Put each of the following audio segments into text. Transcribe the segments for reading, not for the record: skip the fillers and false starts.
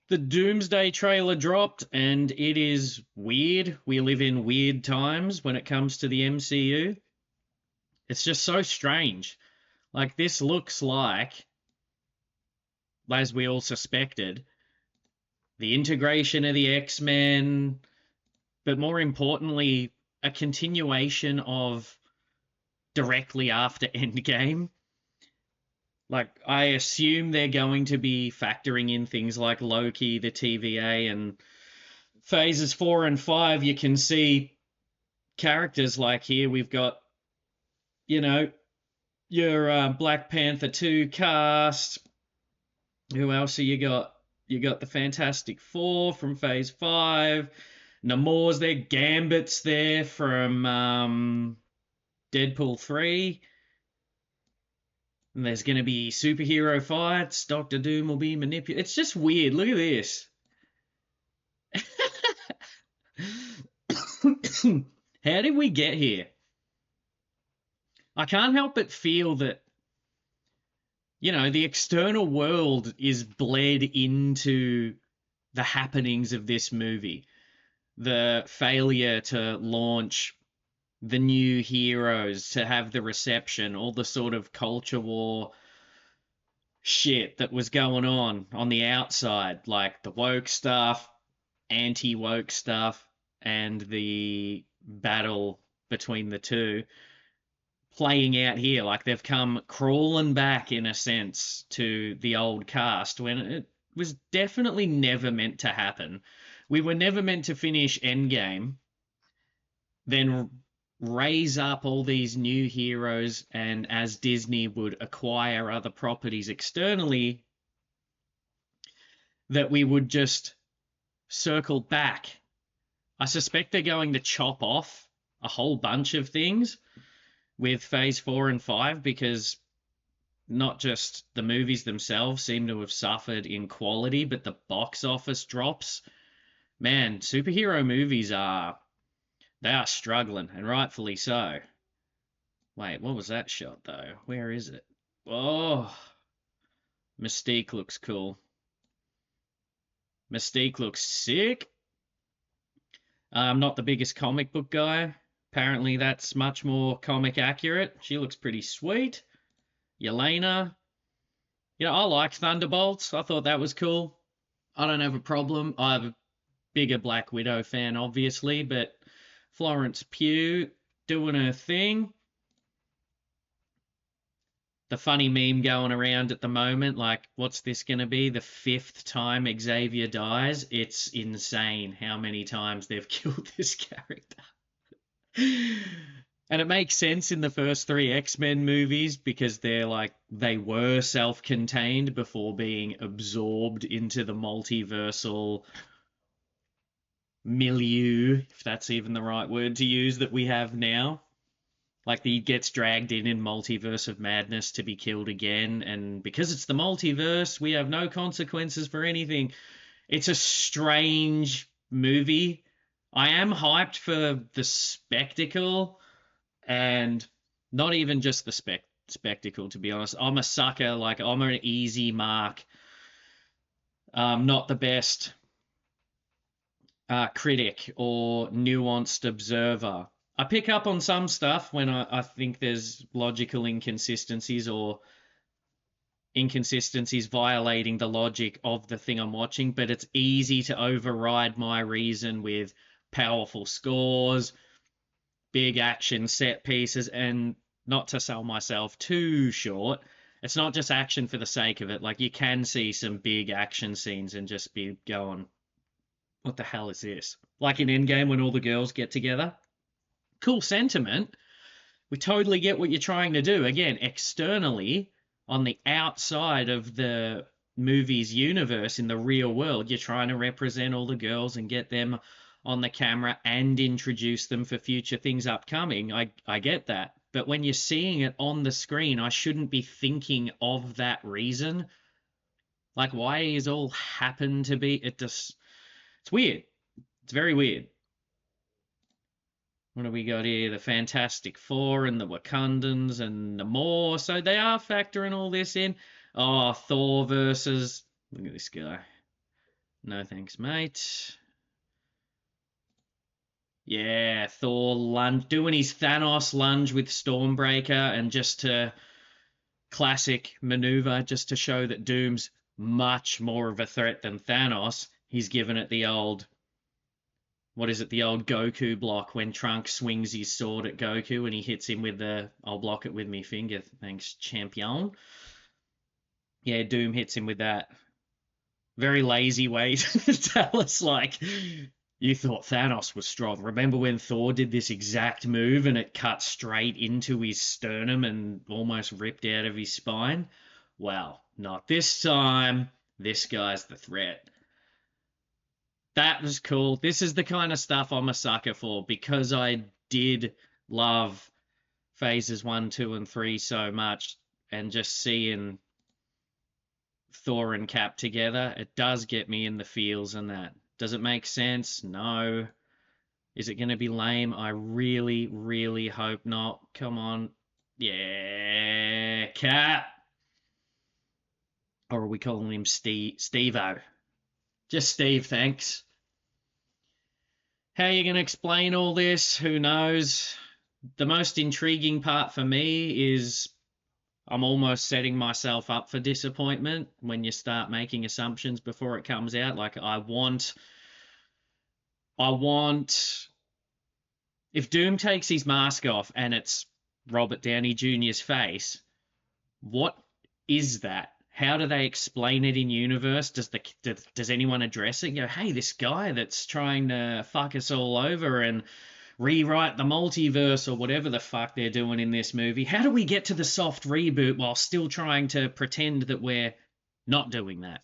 The Doomsday trailer dropped, and it is weird. We live in weird times when it comes to the MCU. It's just so strange. Like, this looks like, as we all suspected, the integration of the X-Men, but more importantly, a continuation of directly after Endgame. Like, I assume they're going to be factoring in things like Loki, the TVA, and phases 4 and 5. You can see characters like here we've got, you know, your Black Panther 2 cast. Who else have you got? You got the Fantastic Four from Phase 5. Namor's there. Gambit's there from Deadpool 3. And there's going to be superhero fights. Doctor Doom will be manipulated. It's just weird. Look at this. How did we get here? I can't help but feel that, the external world is bled into the happenings of this movie. The failure to launch the new heroes, to have the reception, all the sort of culture war shit that was going on the outside, like the woke stuff, anti woke stuff, and the battle between the two playing out here. Like, they've come crawling back in a sense to the old cast when it was definitely never meant to happen. We were never meant to finish Endgame, then raise up all these new heroes, and as Disney would acquire other properties externally, that we would just circle back. I suspect they're going to chop off a whole bunch of things with phase 4 and 5, because not just the movies themselves seem to have suffered in quality, but the box office drops. Man, superhero movies they are struggling, and rightfully so. Wait, what was that shot though? Where is it? Oh, Mystique looks cool. Mystique looks sick. I'm not the biggest comic book guy. Apparently, that's much more comic accurate. She looks pretty sweet. Yelena. I like Thunderbolts. I thought that was cool. I don't have a problem. I'm a bigger Black Widow fan, obviously, but Florence Pugh doing her thing. The funny meme going around at the moment, like, what's this going to be? The fifth time Xavier dies? It's insane how many times they've killed this character. And it makes sense in the first three X-Men movies because they were self-contained before being absorbed into the multiversal milieu, if that's even the right word to use, that we have now. Like, he gets dragged in Multiverse of Madness to be killed again, and because it's the multiverse, we have no consequences for anything. It's a strange movie. I am hyped for the spectacle, and not even just the spectacle, to be honest. I'm a sucker. Like, I'm an easy mark. Not the best critic or nuanced observer. I pick up on some stuff when I think there's logical inconsistencies or inconsistencies violating the logic of the thing I'm watching, but it's easy to override my reason with powerful scores, big action set pieces, and not to sell myself too short, it's not just action for the sake of it. Like, you can see some big action scenes and just be going, what the hell is this? Like in Endgame when all the girls get together. Cool sentiment. We totally get what you're trying to do. Again, externally, on the outside of the movie's universe in the real world, you're trying to represent all the girls and get them on the camera and introduce them for future things upcoming. I get that. But when you're seeing it on the screen, I shouldn't be thinking of that reason. Like, why is all happen to be? It's weird. It's very weird. What do we got here? The Fantastic Four and the Wakandans and the more. So they are factoring all this in. Oh, Thor versus. Look at this guy. No thanks, mate. Yeah, Thor lunge, doing his Thanos lunge with Stormbreaker, and just to classic maneuver, just to show that Doom's much more of a threat than Thanos. He's given it the old, what is it, the old Goku block when Trunks swings his sword at Goku and he hits him with the, I'll block it with my finger, thanks, champion. Yeah, Doom hits him with that. Very lazy way to tell us, like, you thought Thanos was strong. Remember when Thor did this exact move and it cut straight into his sternum and almost ripped out of his spine? Well, not this time. This guy's the threat. That was cool. This is the kind of stuff I'm a sucker for because I did love phases 1, 2, and 3 so much, and just seeing Thor and Cap together, it does get me in the feels and that. Does it make sense? No. Is it going to be lame? I really, really hope not. Come on. Yeah, Cap. Or are we calling him Steve-O? Just Steve, thanks. How are you going to explain all this? Who knows? The most intriguing part for me is I'm almost setting myself up for disappointment when you start making assumptions before it comes out. Like, I want, if Doom takes his mask off and it's Robert Downey Jr.'s face, what is that? How do they explain it in universe? Does anyone address it? You know, hey, this guy that's trying to fuck us all over and rewrite the multiverse or whatever the fuck they're doing in this movie. How do we get to the soft reboot while still trying to pretend that we're not doing that?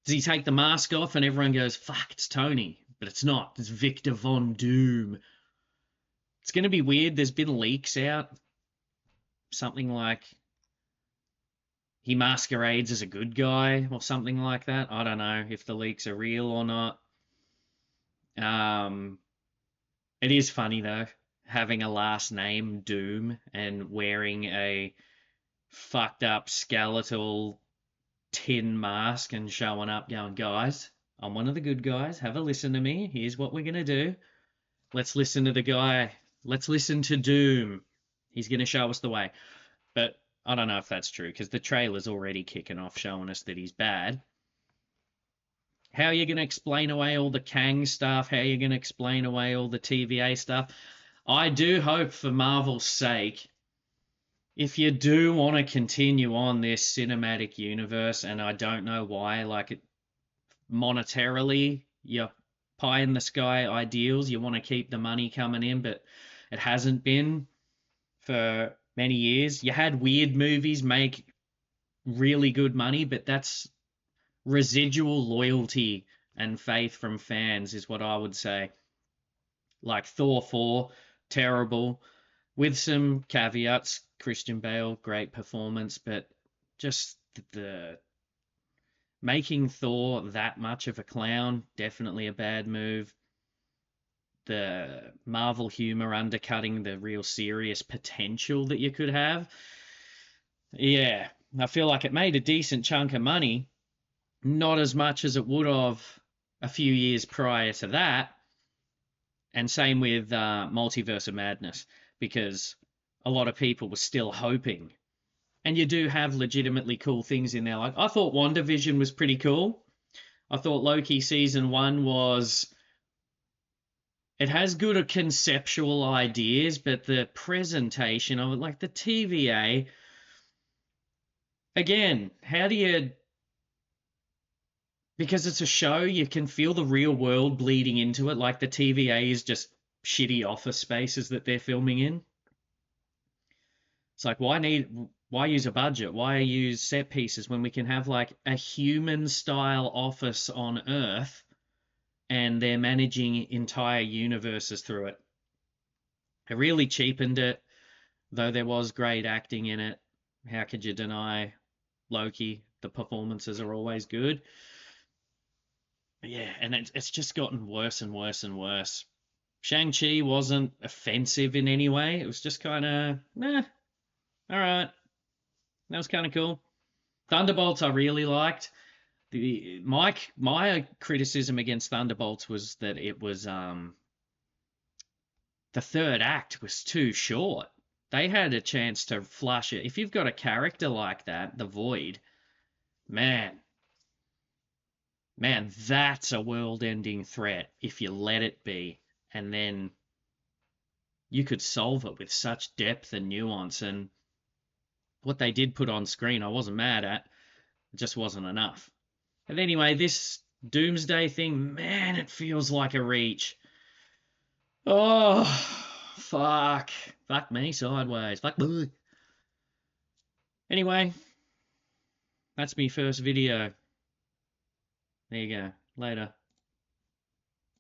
Does he take the mask off and everyone goes, fuck, it's Tony? But it's not. It's Victor Von Doom. It's going to be weird. There's been leaks out. Something like he masquerades as a good guy or something like that. I don't know if the leaks are real or not. It is funny though, having a last name Doom and wearing a fucked up skeletal tin mask and showing up going, guys, I'm one of the good guys. Have a listen to me. Here's what we're going to do. Let's listen to the guy. Let's listen to Doom. He's going to show us the way. But I don't know if that's true because the trailer's already kicking off showing us that he's bad. How are you going to explain away all the Kang stuff? How are you going to explain away all the TVA stuff? I do hope, for Marvel's sake, if you do want to continue on this cinematic universe, and I don't know why, like, monetarily, your pie in the sky ideals, you want to keep the money coming in, but it hasn't been for many years. You had weird movies make really good money, but that's residual loyalty and faith from fans is what I would say. Like Thor 4, terrible, with some caveats. Christian Bale, great performance, but just the making Thor that much of a clown, definitely a bad move. The Marvel humor undercutting the real serious potential that you could have. Yeah, I feel like it made a decent chunk of money, not as much as it would have a few years prior to that. And same with Multiverse of Madness, because a lot of people were still hoping. And you do have legitimately cool things in there. Like, I thought WandaVision was pretty cool. I thought Loki season 1 was... It has good conceptual ideas, but the presentation of it, like the TVA... Again, how do you... Because it's a show, you can feel the real world bleeding into it, like the TVA is just shitty office spaces that they're filming in. It's like, why use a budget? Why use set pieces when we can have like a human style office on Earth and they're managing entire universes through it? It really cheapened it, though there was great acting in it. How could you deny Loki? The performances are always good. Yeah, and it's just gotten worse and worse and worse. Shang-Chi wasn't offensive in any way. It was just kind of, all right. That was kind of cool. Thunderbolts I really liked. My criticism against Thunderbolts was that it was the third act was too short. They had a chance to flush it. If you've got a character like that, the Void, man, man, that's a world-ending threat if you let it be, and then you could solve it with such depth and nuance. And what they did put on screen, I wasn't mad at. It just wasn't enough. And anyway, this Doomsday thing, man, it feels like a reach. Oh, fuck. Fuck me sideways. Fuck me. Anyway, that's me first video. There you go. Later.